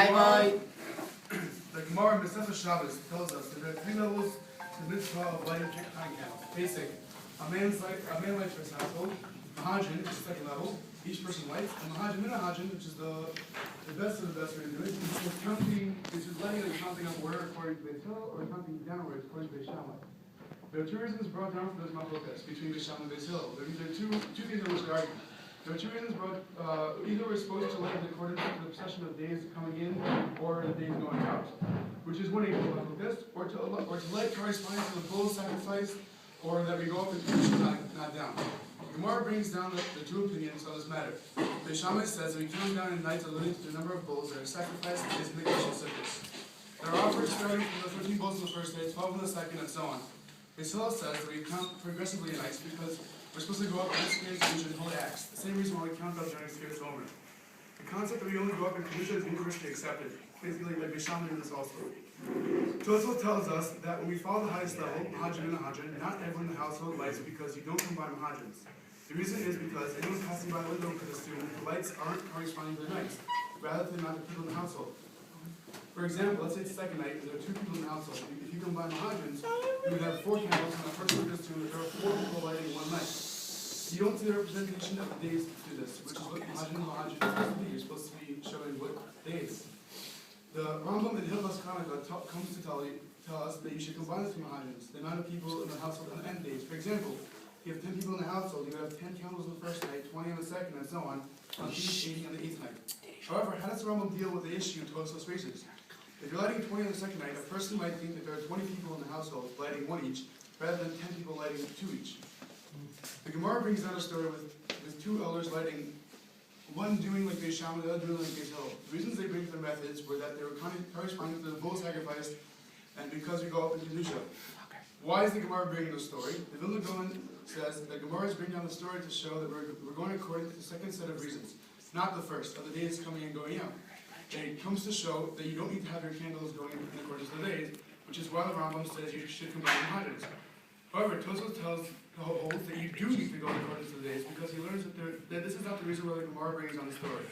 The Gemara in Masechah Shabbos tells us that there are 3 levels to the mitzvah of lighting pine candles. Basic, a man lights for his household. Mahajin, which is the 2nd level, each person lights. And Mahajin Minahajin, which is the best of the best way to do it. It's just lighting and counting upward according to Beis Hillel, or counting downwards according to Beis Shammai. There are 2 reasons brought down for those machlokas between Beis Shammai and Beis Hillel. There are two things in which they argue. There are 2 reasons brought. Either we're supposed to light in accordance to the procession of days coming in or the days going out, which is one equal machlokas, or to light corresponding to the bull sacrifice, or that we go up and not down. Gemara brings down the 2 opinions on this matter. Beis Shammai says that we count down in nights alluding to the number of bulls that are sacrificed in the Mikdash Sukkos. There are offers starting from the 13 bulls on the first day, 12 on the second, and so on. Beis Hillel says that we count progressively in nights because we're supposed to go up in Kedusha and Kedusha holy acts. The same reason why we count up during Kedusha Omer. The concept that we only go up in Kedusha is universally accepted. Basically, like Beis Shammai did this also. Tosfos tells us that when we follow the highest level, Mahajin and Mahajin, not everyone in the household lights because you don't combine Mahajins. The reason is because anyone passing by a window could assume that the lights aren't corresponding to the nights, rather than not the people in the household. For example, let's say it's the 2nd night and there are 2 people in the household. If you combine Mahajins, you would have 4 candles, and the person would assume that there are 4 people lighting one night. You don't see the representation of the days to this, which is what Mahajin and Mahajin is supposed to be. You're supposed to be showing what days. The Rambam in Hilchos Chanukah comes to tell us that you should combine the 2 Mahajins, the amount of people in the household on the end days. For example, if you have 10 people in the household, you would have 10 candles on the first night, 20 on the second, and so on each 80 on the 8th night. However, how does the Rambam deal with the issue Tosfos raises? If you're lighting 20 on the 2nd night, a person might think that there are 20 people in the household lighting 1 each, rather than 10 people lighting 2 each. The Gemara brings down a story with 2 elders lighting, one doing like Beis Shammai, the other doing like Beis Hillel. The reasons they bring for their methods were that they were corresponding to the bull sacrifice, and because we go up in Kedusha. Why is the Gemara bringing the story? The Vilna Gaon says that Gemara is bringing down the story to show that we're going according to the 2nd set of reasons, not the first, of the days coming and going out. And it comes to show that you don't need to have your candles going in accordance to the days, which is why the Rambam says you should combine the Mahajins. However, Tosfos holds that you do need to go in accordance to the days because he learns that this is not the reason why the Gemara brings on the story.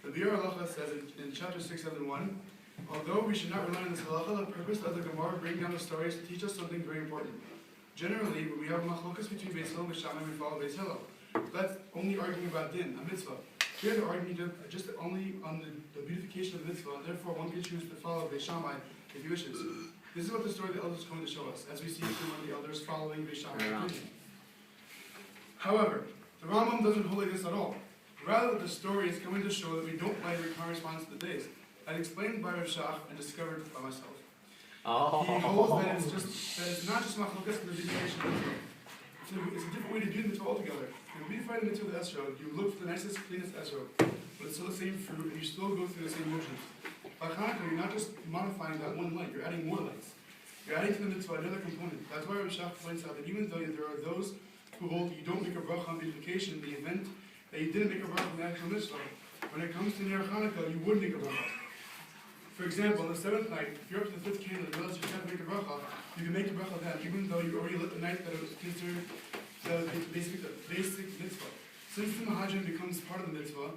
The Biur Halacha says in chapter 671, although we should not rely on this halacha, the purpose of the Gemara bringing down the story is to teach us something very important. Generally, when we have machlokas between Beis Hillel and Beis Shammai, we follow Beis Hillel. That's only arguing about din, a mitzvah. Here they're arguing just only on the beautification of the mitzvah, and therefore one can choose to follow Beis Shammai if he wishes. This is what the story of the elders is going to show us, as we see from one of the elders following Beis Shammai's opinion. However, the Rambam doesn't hold like this at all. Rather, the story is coming to show that we don't light in correspondence to the days. I explained by Rav Shach and discovered by myself. He holds that it's not just machlokas in the beautification of the mitzvah. It's a different way to do the mitzvah altogether. When you beautify the mitzvah with esrog, you look for the nicest, cleanest esrog, but it's still the same fruit, and you still go through the same motions. By Hanukkah, you're not just modifying that one light, you're adding more lights. You're adding to the mitzvah another component. That's why Rav Shach points out that even though there are those who hold you don't make a bracha on beautification in the event that you didn't make a bracha on the actual mitzvah, when it comes to Ner Hanukkah, you would make a bracha. For example, on the 7th night, if you're up to the 5th candle and realize you can't make a bracha, you can make a bracha then, even though you already lit the night that it was considered the basic mitzvah. Since the Mahajin becomes part of the mitzvah,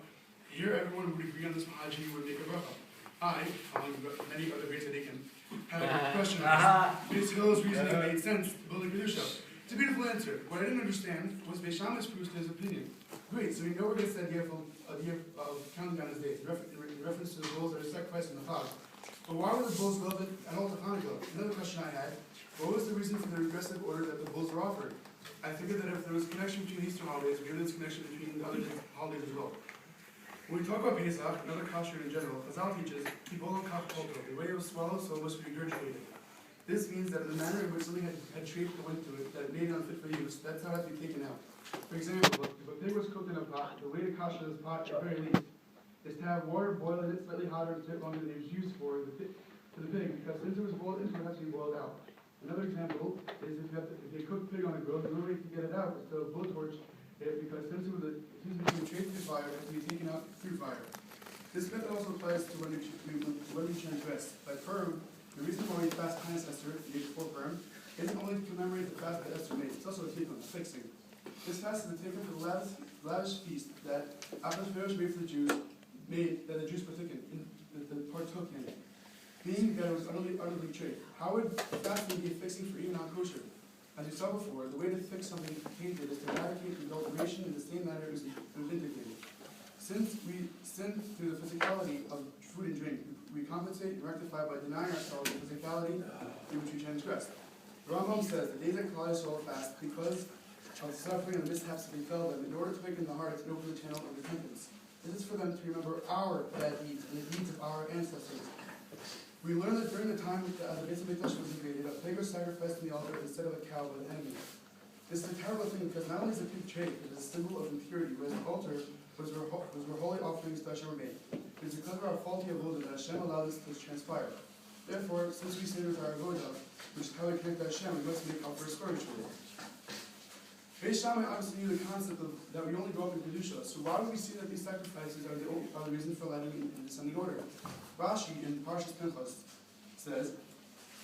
here everyone would agree on this Mahajin would make a bracha. I, among many other great tzaddikim, have a question on this. Beis Hillel's reasoning made sense to build a Kedusha. It's a beautiful answer. What I didn't understand was Beis Shammai's proof to his opinion. Great, so we know we're going to say the idea of counting down his days, in reference to the bulls that are sacrificed in the Chag. But why were the bulls relevant at all to Hanukkah? Another question I had, what was the reason for the regressive order that the bulls were offered? I figured that if there was a connection between Easter holidays, maybe there's a connection between the other holidays as well. When we talk about Pesach, another kasher in general, Chazal teaches, kibolo kach polto, the way it was swallowed, so it must be regurgitated. This means that in the manner in which something had shaped and went through it, that it made it unfit for use, that's how it has to be taken out. For example, if a pig was cooked in a pot, the way to kasher this pot, at the very least, is to have water boil in it slightly hotter and a bit longer than it was used for to the pig, because since it was boiled into it, has to be boiled out. Another example is if you cook pig on a grill, the only way to get it out is to blowtorch it, because since it was being traced through fire, it has to be taken out through fire. This method also applies to when we transgress. By Purim, the reason why we fast Tanis Esther, the day before Purim, isn't only to commemorate the fast that Esther made, it's also a tikkun, a fixing. This fast is a tikkun for the lavish feast that Achashverosh made for the Jews, that the Jews partook in. that partook in it, being that it was utterly betrayed. How would fasting be fixing for even non-kosher? As we saw before, the way to fix something tainted is to eradicate adulteration in the same manner it was vindicated. Since we sin through the physicality of food and drink, we compensate and rectify by denying ourselves the physicality through which we transgress. The Rambam says the days that Klien shall fast because of suffering and the mishaps that befell them, in order to awaken the heart and open the channel of repentance. This is for them to remember our bad deeds and the deeds of our ancestors. We learn that during the time that the Beis Hamikdash was invaded, a pig was sacrificed on the altar instead of a cow by the enemy. This is a terrible thing because not only is the pig trait, it is a symbol of impurity, whereas the altar was where holy offerings to Hashem were made. It is because of our faulty avodah that Hashem allowed this to transpire. Therefore, since we sin with our avodah, which is how we connect to Hashem, we must make up for it spiritually. Beis Shammai obviously knew the concept of that we only grow up in Kedusha, so why would we see that these sacrifices are the reason for lighting in descending order? Rashi in Parshas Pinchas says,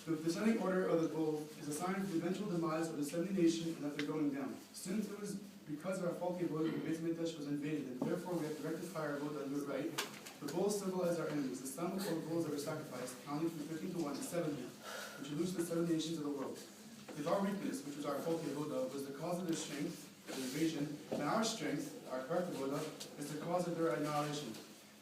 the descending order of the bull is a sign of the eventual demise of the 70 nation and that they're going down. Since it was because of our faulty avodah, the Beis Hamikdash was invaded, and therefore we have to rectify our avodah and do it right. The bulls symbolize our enemies. The sum of bulls that were sacrificed, counting from 15 to 1 to 70, which alludes to the 7 nations of the world. If our weakness, which was our faulty avodah, was the cause of their strength, their invasion, and our strength, our correct avodah, is the cause of their annihilation.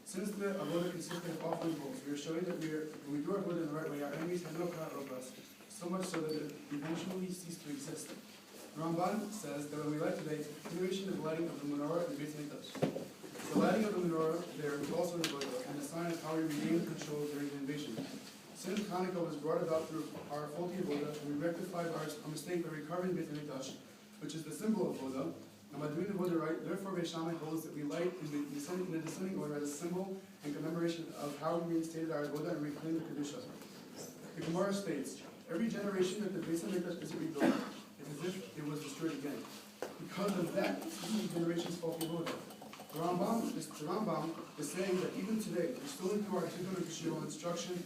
Since the avodah consisted of offering bulls, we are showing that when we do our avodah in the right way, our enemies have no power over us, so much so that it eventually cease to exist. Ramban says that when we light today, it's a continuation of the lighting of the menorah and the Beis Hamikdash. The lighting of the menorah there was also an avodah, and a sign of how we regained control during the invasion. Since Hanukkah was brought about through our faulty avodah, we rectified our mistake by recovering Beis Hamikdash, which is the symbol of avodah, and by doing the avodah right, therefore Beis Shammai holds that we light in the descending order as a symbol and commemoration of how we reinstated our avodah and reclaimed the Kedusha. The Gemara states, every generation that the Beis Hamikdash isn't rebuilt, it's as if it was destroyed again. Because of that, each generation's faulty avodah. The Rambam is saying that even today, we're still into our Tikkun Kashir instruction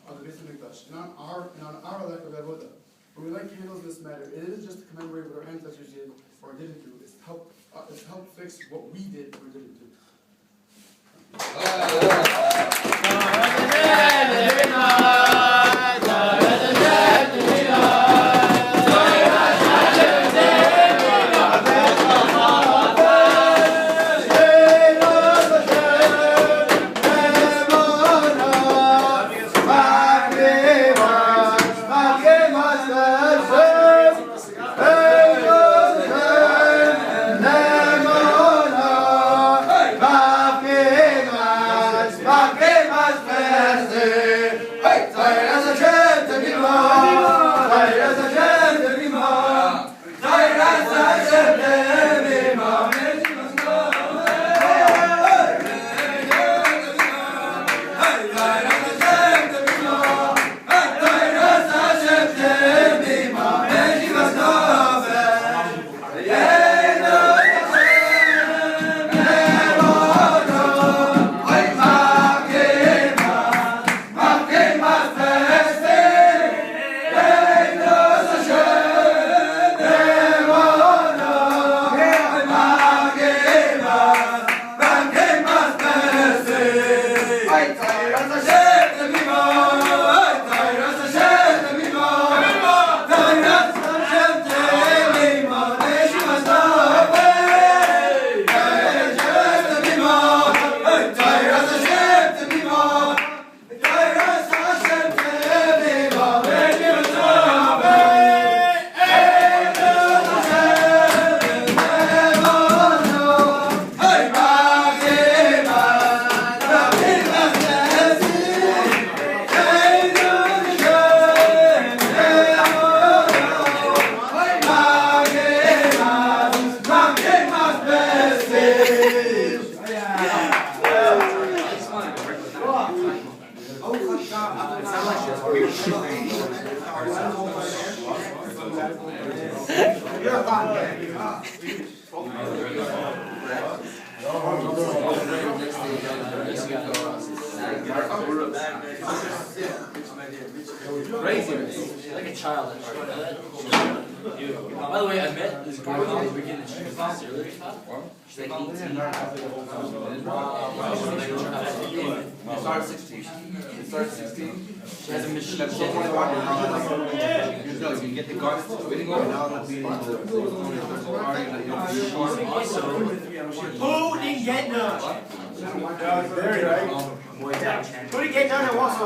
of the Beis Hamikdash, and on our lack of avodah. When we light candles in this matter, it isn't just to commemorate what our ancestors did or didn't do. It's to help fix what we did or didn't do. Crazy, like a child. By the way, I met this girl on the weekend and she was in earlier. She's like 18. It starts 16. It starts 16. She has a machine. You get the garden waiting over. Who didn't get none? Who didn't get none at once?